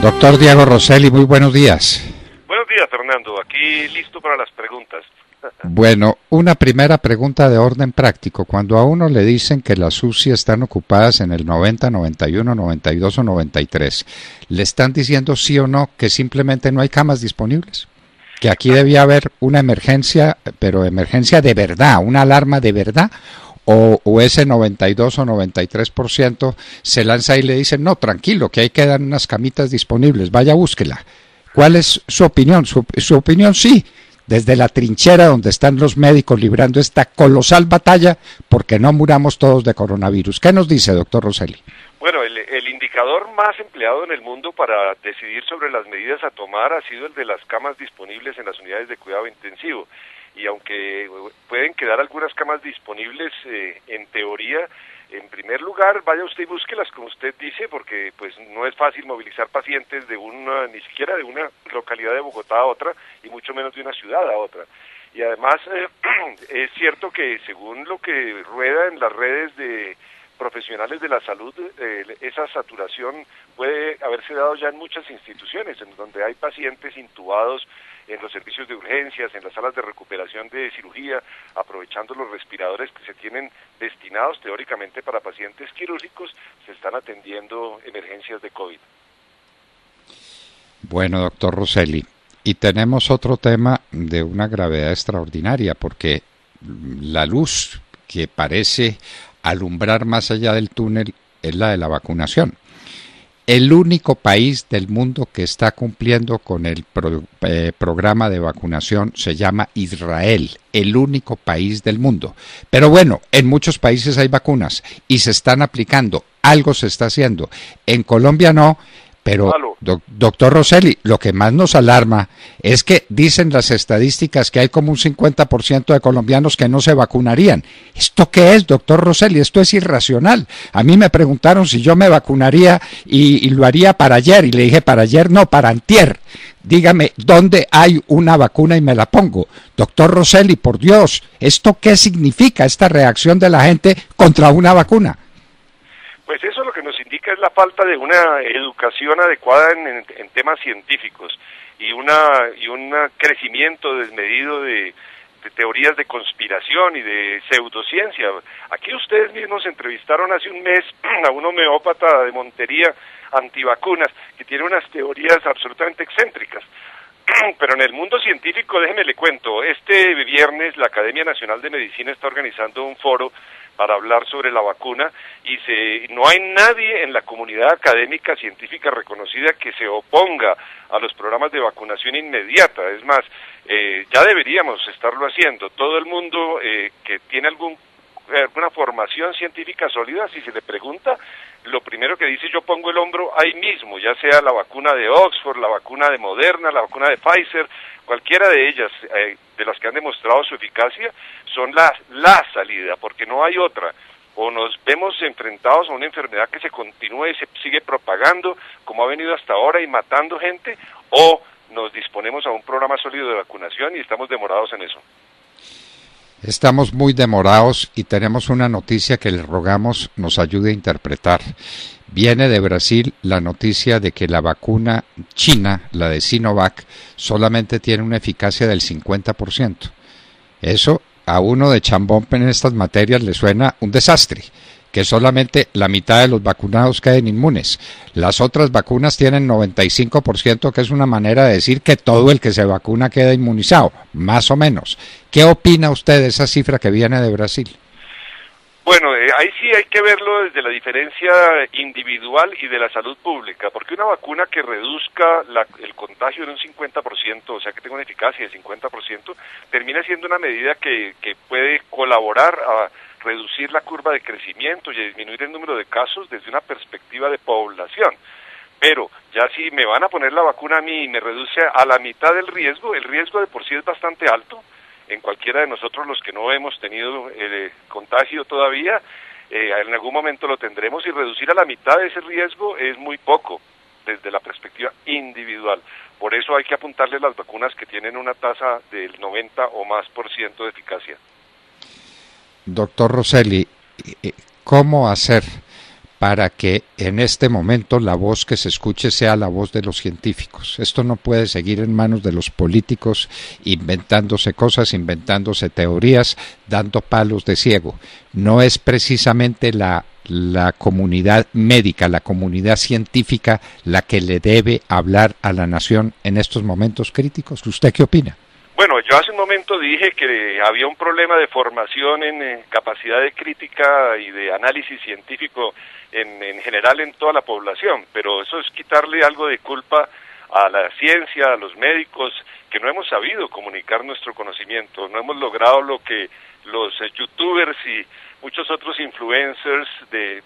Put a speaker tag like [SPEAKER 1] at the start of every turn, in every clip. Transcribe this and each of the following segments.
[SPEAKER 1] Doctor Diego Rosselli, muy buenos días.
[SPEAKER 2] Buenos días, Fernando. Aquí listo para las preguntas.
[SPEAKER 1] Bueno, una primera pregunta de orden práctico. Cuando a uno le dicen que las UCI están ocupadas en el 90, 91, 92 o 93, ¿le están diciendo sí o no que simplemente no hay camas disponibles? Que aquí debía haber una emergencia, pero emergencia de verdad, una alarma de verdad, o ese 92 o 93% se lanza y le dicen, no, tranquilo, que ahí quedan unas camitas disponibles, vaya, búsquela. ¿Cuál es su opinión? Su opinión, sí, desde la trinchera donde están los médicos librando esta colosal batalla porque no muramos todos de coronavirus. ¿Qué nos dice, doctor Rosselli?
[SPEAKER 2] Bueno, el indicador más empleado en el mundo para decidir sobre las medidas a tomar ha sido el de las camas disponibles en las unidades de cuidado intensivo. Y aunque pueden quedar algunas camas disponibles, en teoría, en primer lugar, vaya usted y búsquelas, como usted dice, porque pues no es fácil movilizar pacientes ni siquiera de una localidad de Bogotá a otra, y mucho menos de una ciudad a otra. Y además, es cierto que según lo que rueda en las redes de profesionales de la salud, esa saturación puede haberse dado ya en muchas instituciones, en donde hay pacientes intubados en los servicios de urgencias, en las salas de recuperación de cirugía, aprovechando los respiradores que se tienen destinados teóricamente para pacientes quirúrgicos, se están atendiendo emergencias de COVID.
[SPEAKER 1] Bueno, doctor Rosselli, y tenemos otro tema de una gravedad extraordinaria, porque la luz que parece alumbrar más allá del túnel es la de la vacunación. El único país del mundo que está cumpliendo con el programa de vacunación se llama Israel, el único país del mundo. Pero bueno, en muchos países hay vacunas y se están aplicando, algo se está haciendo. En Colombia no, pero doctor Rosselli, lo que más nos alarma es que dicen las estadísticas que hay como un 50% de colombianos que no se vacunarían. ¿Esto qué es, doctor Rosselli? Esto es irracional. A mí me preguntaron si yo me vacunaría y lo haría para ayer, y le dije para ayer no, para antier. Dígame, ¿dónde hay una vacuna y me la pongo? Doctor Rosselli, por Dios, ¿esto qué significa, esta reacción de la gente contra una vacuna?
[SPEAKER 2] Pues eso lo que nos indica es la falta de una educación adecuada en temas científicos y un crecimiento desmedido de teorías de conspiración y de pseudociencia. Aquí ustedes mismos entrevistaron hace un mes a un homeópata de Montería antivacunas que tiene unas teorías absolutamente excéntricas. Pero en el mundo científico, déjeme le cuento, este viernes la Academia Nacional de Medicina está organizando un foro para hablar sobre la vacuna y no hay nadie en la comunidad académica científica reconocida que se oponga a los programas de vacunación inmediata. Es más, ya deberíamos estarlo haciendo. Todo el mundo que tiene alguna formación científica sólida, si se le pregunta, lo primero que dice, yo pongo el hombro ahí mismo, ya sea la vacuna de Oxford, la vacuna de Moderna, la vacuna de Pfizer, cualquiera de ellas, de las que han demostrado su eficacia, son la salida, porque no hay otra. O nos vemos enfrentados a una enfermedad que se continúa y se sigue propagando, como ha venido hasta ahora, y matando gente, o nos disponemos a un programa sólido de vacunación y estamos demorados en eso.
[SPEAKER 1] Estamos muy demorados y tenemos una noticia que le rogamos nos ayude a interpretar. Viene de Brasil la noticia de que la vacuna china, la de Sinovac, solamente tiene una eficacia del 50%. Eso a uno de chambón en estas materias le suena un desastre, que solamente la mitad de los vacunados queden inmunes. Las otras vacunas tienen 95%, que es una manera de decir que todo el que se vacuna queda inmunizado, más o menos. ¿Qué opina usted de esa cifra que viene de Brasil?
[SPEAKER 2] Bueno, ahí sí hay que verlo desde la diferencia individual y de la salud pública, porque una vacuna que reduzca el contagio en un 50%, o sea que tenga una eficacia de 50%, termina siendo una medida que puede colaborar a reducir la curva de crecimiento y a disminuir el número de casos desde una perspectiva de población. Pero ya si me van a poner la vacuna a mí y me reduce a la mitad del riesgo, el riesgo de por sí es bastante alto, en cualquiera de nosotros los que no hemos tenido el contagio todavía, en algún momento lo tendremos, y reducir a la mitad de ese riesgo es muy poco desde la perspectiva individual. Por eso hay que apuntarle las vacunas que tienen una tasa del 90 o más % de eficacia.
[SPEAKER 1] Doctor Rosselli, ¿cómo hacer para que en este momento la voz que se escuche sea la voz de los científicos. Esto no puede seguir en manos de los políticos inventándose cosas, inventándose teorías, dando palos de ciego. No es precisamente la comunidad médica, la comunidad científica la que le debe hablar a la nación en estos momentos críticos. ¿Usted qué opina?
[SPEAKER 2] Bueno, yo hace un momento dije que había un problema de formación en capacidad de crítica y de análisis científico en general en toda la población, pero eso es quitarle algo de culpa a la ciencia, a los médicos, que no hemos sabido comunicar nuestro conocimiento, no hemos logrado lo que los youtubers y muchos otros influencers de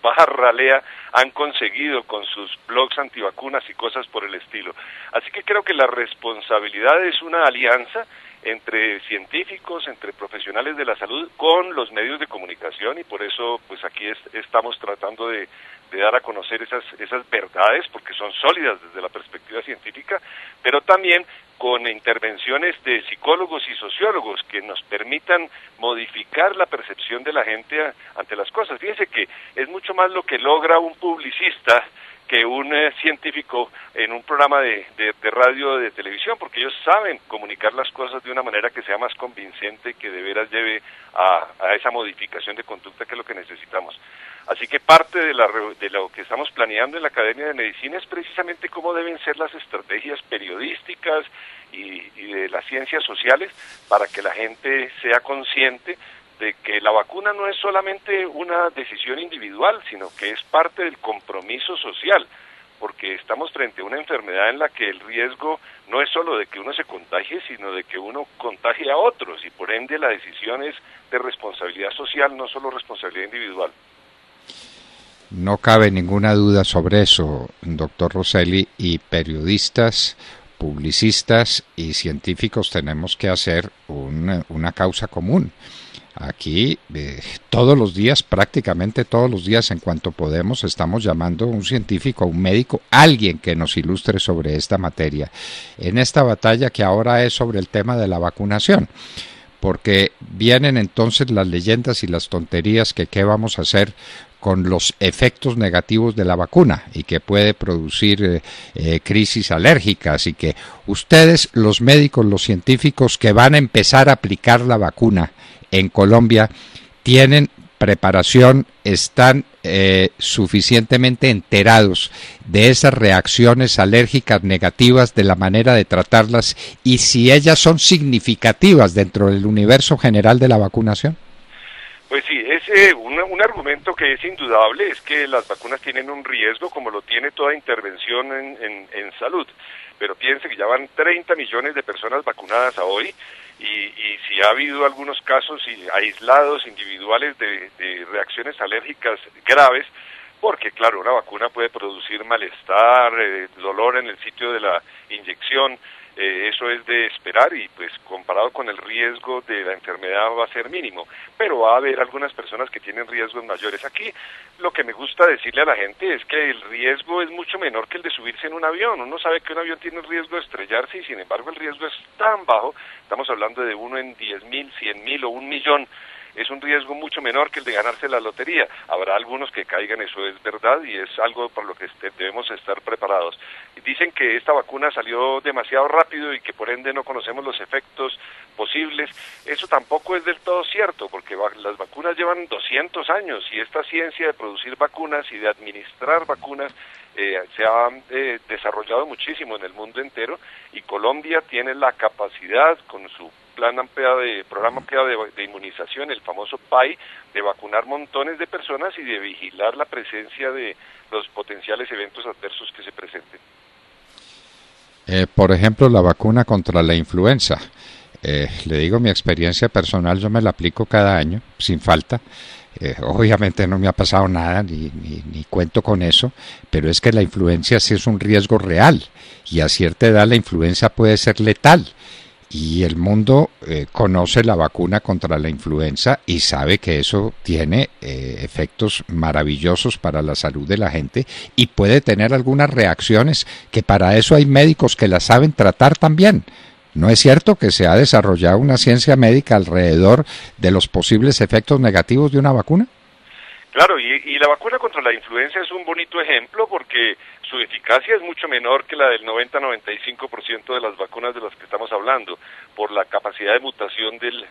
[SPEAKER 2] baja ralea han conseguido con sus blogs antivacunas y cosas por el estilo. Así que creo que la responsabilidad es una alianza entre científicos, entre profesionales de la salud con los medios de comunicación, y por eso pues aquí estamos tratando de dar a conocer esas verdades, porque son sólidas desde la perspectiva científica, pero también con intervenciones de psicólogos y sociólogos que nos permitan modificar la percepción de la gente ante las cosas. Fíjense que es mucho más lo que logra un publicista que un científico en un programa de radio o de televisión, porque ellos saben comunicar las cosas de una manera que sea más convincente y que de veras lleve a esa modificación de conducta que es lo que necesitamos. Así que parte de lo que estamos planeando en la Academia de Medicina es precisamente cómo deben ser las estrategias periodísticas y de las ciencias sociales para que la gente sea consciente de que la vacuna no es solamente una decisión individual, sino que es parte del compromiso social, porque estamos frente a una enfermedad en la que el riesgo no es solo de que uno se contagie, sino de que uno contagie a otros, y por ende la decisión es de responsabilidad social, no solo responsabilidad individual.
[SPEAKER 1] No cabe ninguna duda sobre eso, doctor Rosselli, y periodistas, publicistas y científicos tenemos que hacer una causa común. Aquí todos los días, prácticamente todos los días, en cuanto podemos, estamos llamando a un científico, a un médico, alguien que nos ilustre sobre esta materia, en esta batalla que ahora es sobre el tema de la vacunación, porque vienen entonces las leyendas y las tonterías que qué vamos a hacer con los efectos negativos de la vacuna y que puede producir crisis alérgicas, y que ustedes, los médicos, los científicos que van a empezar a aplicar la vacuna en Colombia, tienen preparación, están suficientemente enterados de esas reacciones alérgicas negativas, de la manera de tratarlas y si ellas son significativas dentro del universo general de la vacunación.
[SPEAKER 2] Pues sí, un argumento que es indudable es que las vacunas tienen un riesgo, como lo tiene toda intervención en salud, pero piense que ya van 30 millones de personas vacunadas a hoy, y si ha habido algunos casos aislados, individuales, de reacciones alérgicas graves, porque claro, una vacuna puede producir malestar, dolor en el sitio de la inyección, eso es de esperar, y pues comparado con el riesgo de la enfermedad va a ser mínimo, pero va a haber algunas personas que tienen riesgos mayores. Aquí lo que me gusta decirle a la gente es que el riesgo es mucho menor que el de subirse en un avión. Uno sabe que un avión tiene el riesgo de estrellarse y sin embargo el riesgo es tan bajo, estamos hablando de 1 en 10.000, 100.000 o 1 millón. Es un riesgo mucho menor que el de ganarse la lotería. Habrá algunos que caigan, eso es verdad, y es algo para lo que debemos estar preparados. Dicen que esta vacuna salió demasiado rápido y que por ende no conocemos los efectos posibles. Eso tampoco es del todo cierto, porque las vacunas llevan 200 años y esta ciencia de producir vacunas y de administrar vacunas se ha desarrollado muchísimo en el mundo entero, y Colombia tiene la capacidad, con su programa ampliado de inmunización, el famoso PAI, de vacunar montones de personas y de vigilar la presencia de los potenciales eventos adversos que se presenten.
[SPEAKER 1] Por ejemplo, la vacuna contra la influenza. Le digo mi experiencia personal, yo me la aplico cada año, sin falta. Obviamente no me ha pasado nada, ni cuento con eso, pero es que la influenza sí es un riesgo real, y a cierta edad la influenza puede ser letal. Y el mundo conoce la vacuna contra la influenza y sabe que eso tiene efectos maravillosos para la salud de la gente, y puede tener algunas reacciones que para eso hay médicos que las saben tratar también. ¿No es cierto que se ha desarrollado una ciencia médica alrededor de los posibles efectos negativos de una vacuna?
[SPEAKER 2] Claro, y la vacuna contra la influenza es un bonito ejemplo porque su eficacia es mucho menor que la del 90-95% de las vacunas de las que estamos hablando, por la capacidad de mutación del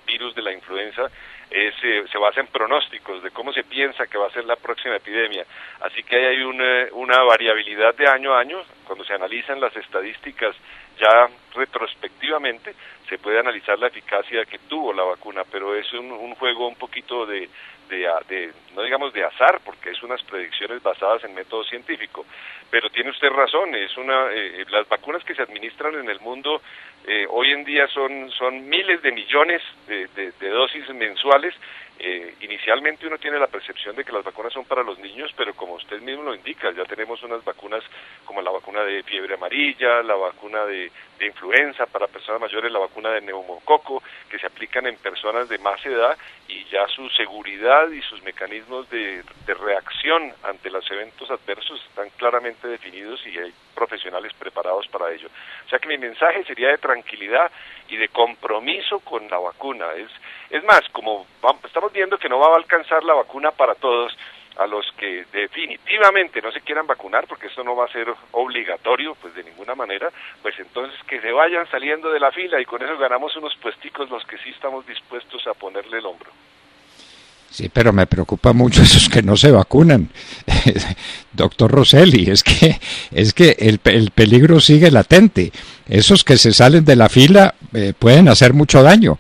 [SPEAKER 2] virus de la influenza. Se basa en pronósticos de cómo se piensa que va a ser la próxima epidemia, así que hay una variabilidad de año a año. Cuando se analizan las estadísticas ya retrospectivamente, se puede analizar la eficacia que tuvo la vacuna, pero es un juego un poquito no digamos de azar, porque es unas predicciones basadas en método científico. Pero tiene usted razón, las vacunas que se administran en el mundo hoy en día son miles de millones de dosis mensuales. Inicialmente uno tiene la percepción de que las vacunas son para los niños, pero como usted mismo lo indica, ya tenemos unas vacunas como la vacuna de fiebre amarilla, la vacuna de influenza para personas mayores, la vacuna de neumococo, que se aplican en personas de más edad, y ya su seguridad y sus mecanismos de reacción ante los eventos adversos están claramente definidos y hay profesionales preparados para ello. O sea que mi mensaje sería de tranquilidad y de compromiso con la vacuna. Es más, como estamos viendo que no va a alcanzar la vacuna para todos, a los que definitivamente no se quieran vacunar, porque esto no va a ser obligatorio, pues de ninguna manera, pues entonces que se vayan saliendo de la fila y con eso ganamos unos puesticos los que sí estamos dispuestos a ponerle el hombro.
[SPEAKER 1] Sí, pero me preocupa mucho esos que no se vacunan, doctor Rosselli, es que el peligro sigue latente. Esos que se salen de la fila pueden hacer mucho daño.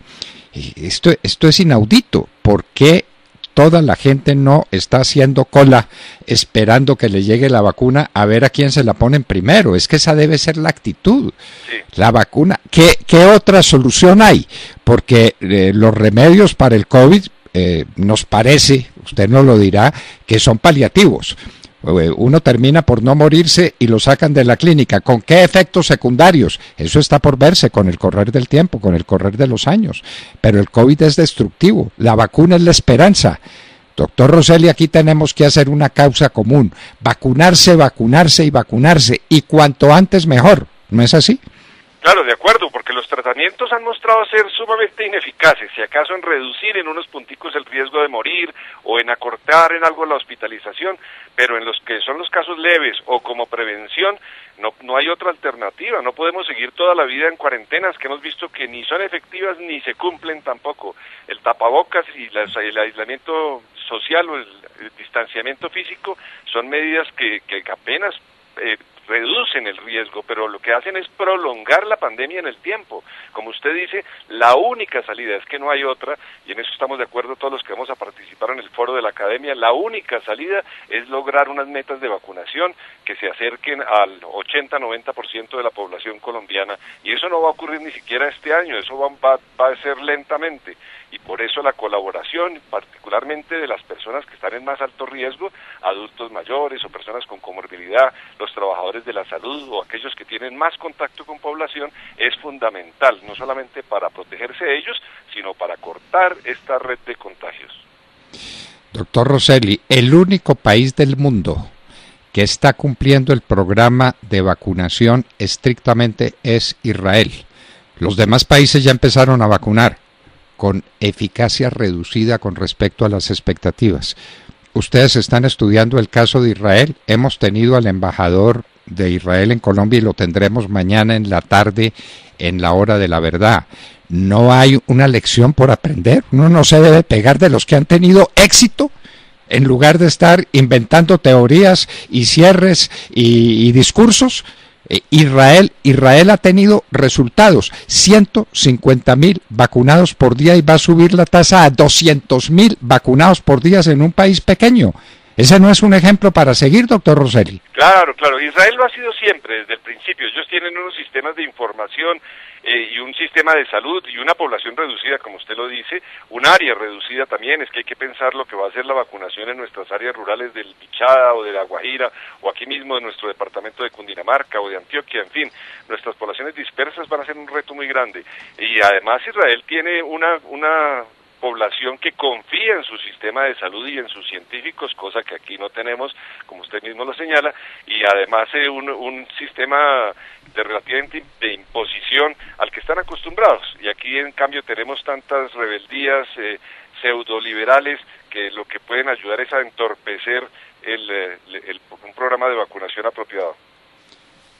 [SPEAKER 1] Y esto es inaudito. ¿Por qué toda la gente no está haciendo cola esperando que le llegue la vacuna a ver a quién se la ponen primero? Es que esa debe ser la actitud. Sí. La vacuna, ¿qué otra solución hay? Porque los remedios para el COVID nos parece, usted nos lo dirá, que son paliativos. Uno termina por no morirse y lo sacan de la clínica. ¿Con qué efectos secundarios? Eso está por verse con el correr del tiempo, con el correr de los años. Pero el COVID es destructivo. La vacuna es la esperanza. Doctor Rosselli, aquí tenemos que hacer una causa común. Vacunarse, vacunarse y vacunarse. Y cuanto antes mejor. ¿No es así?
[SPEAKER 2] Claro, de acuerdo, porque los tratamientos han mostrado ser sumamente ineficaces, si acaso en reducir en unos punticos el riesgo de morir o en acortar en algo la hospitalización, pero en los que son los casos leves o como prevención, no hay otra alternativa. No podemos seguir toda la vida en cuarentenas que hemos visto que ni son efectivas ni se cumplen tampoco. El tapabocas y el aislamiento social o el distanciamiento físico son medidas que apenas reducen el riesgo, pero lo que hacen es prolongar la pandemia en el tiempo. Como usted dice, la única salida, es que no hay otra, y en eso estamos de acuerdo todos los que vamos a participar en el foro de la academia, la única salida es lograr unas metas de vacunación que se acerquen al 80-90% de la población colombiana, y eso no va a ocurrir ni siquiera este año, eso va a ser lentamente, y por eso la colaboración, particularmente de las personas que están en más alto riesgo, adultos mayores o personas con comorbilidad, los trabajadores de la salud o aquellos que tienen más contacto con población, es fundamental, no solamente para protegerse de ellos, sino para cortar esta red de contagios.
[SPEAKER 1] Doctor Rosselli, el único país del mundo que está cumpliendo el programa de vacunación estrictamente es Israel. Los demás países ya empezaron a vacunar con eficacia reducida con respecto a las expectativas. Ustedes están estudiando el caso de Israel. Hemos tenido al embajador de Israel en Colombia y lo tendremos mañana en la tarde en la hora de la verdad. No hay una lección por aprender. Uno no se debe pegar de los que han tenido éxito en lugar de estar inventando teorías y cierres y discursos. Israel ha tenido resultados, 150.000 vacunados por día y va a subir la tasa a 200.000 vacunados por día en un país pequeño. Ese no es un ejemplo para seguir, doctor Rosselli.
[SPEAKER 2] Claro, Israel lo ha sido siempre, desde el principio. Ellos tienen unos sistemas de información y un sistema de salud y una población reducida, como usted lo dice, un área reducida también. Es que hay que pensar lo que va a ser la vacunación en nuestras áreas rurales del Bichada o de La Guajira o aquí mismo de nuestro departamento de Cundinamarca o de Antioquia, en fin. Nuestras poblaciones dispersas van a ser un reto muy grande. Y además Israel tiene una población que confía en su sistema de salud y en sus científicos, cosa que aquí no tenemos, como usted mismo lo señala, y además un sistema relativamente de imposición al que están acostumbrados, y aquí en cambio tenemos tantas rebeldías, pseudoliberales que lo que pueden ayudar es a entorpecer un programa de vacunación apropiado.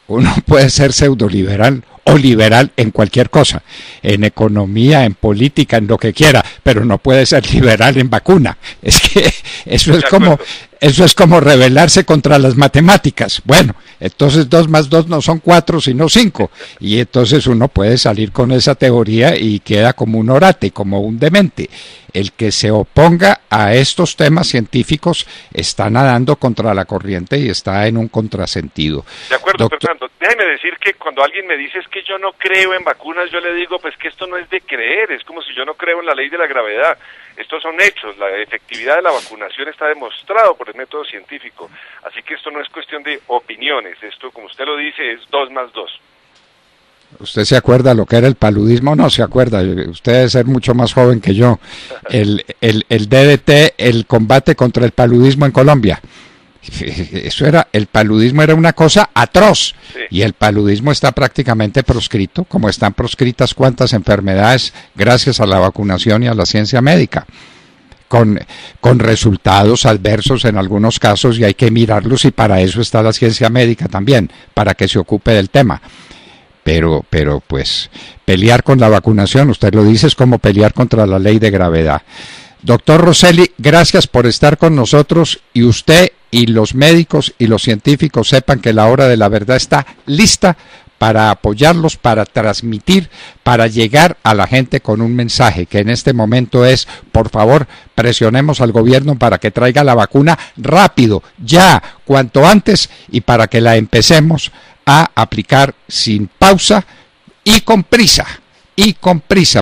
[SPEAKER 1] Uno puede ser pseudoliberal o liberal en cualquier cosa, en economía, en política, en lo que quiera, pero no puede ser liberal en vacuna. Es que eso es como rebelarse contra las matemáticas. Bueno, entonces 2 más 2 no son 4 sino 5, y entonces uno puede salir con esa teoría y queda como un orate, como un demente. El que se oponga a estos temas científicos está nadando contra la corriente y está en un contrasentido.
[SPEAKER 2] De acuerdo, Fernando. Déjeme decir que cuando alguien me dice es que yo no creo en vacunas, yo le digo pues que esto no es de creer, es como si yo no creo en la ley de la gravedad. Estos son hechos, la efectividad de la vacunación está demostrado por el método científico, así que esto no es cuestión de opiniones, esto como usted lo dice es 2 más 2.
[SPEAKER 1] ¿Usted se acuerda lo que era el paludismo? No se acuerda, usted debe ser mucho más joven que yo. El DDT, el combate contra el paludismo en Colombia. El paludismo era una cosa atroz, sí. Y el paludismo está prácticamente proscrito, como están proscritas cuantas enfermedades gracias a la vacunación y a la ciencia médica, con resultados adversos en algunos casos, y hay que mirarlos, y para eso está la ciencia médica también, para que se ocupe del tema. Pero pues pelear con la vacunación, usted lo dice, es como pelear contra la ley de gravedad. Doctor Rosselli, gracias por estar con nosotros, y usted y los médicos y los científicos sepan que la hora de la verdad está lista para apoyarlos, para transmitir, para llegar a la gente con un mensaje que en este momento es: por favor, presionemos al gobierno para que traiga la vacuna rápido, ya, cuanto antes, y para que la empecemos a aplicar sin pausa y con prisa,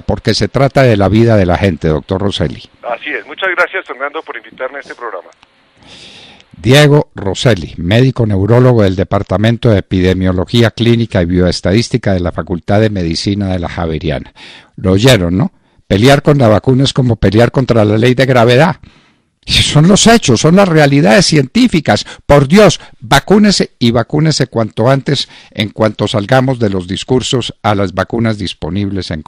[SPEAKER 1] porque se trata de la vida de la gente, doctor Rosselli.
[SPEAKER 2] Así es, muchas gracias, Fernando, por invitarme a este programa.
[SPEAKER 1] Diego Rosselli, médico neurólogo del Departamento de Epidemiología Clínica y Bioestadística de la Facultad de Medicina de la Javeriana. Lo oyeron, ¿no? Pelear con la vacuna es como pelear contra la ley de gravedad. Y son los hechos, son las realidades científicas. Por Dios, vacúnese, y vacúnese cuanto antes, en cuanto salgamos de los discursos a las vacunas disponibles en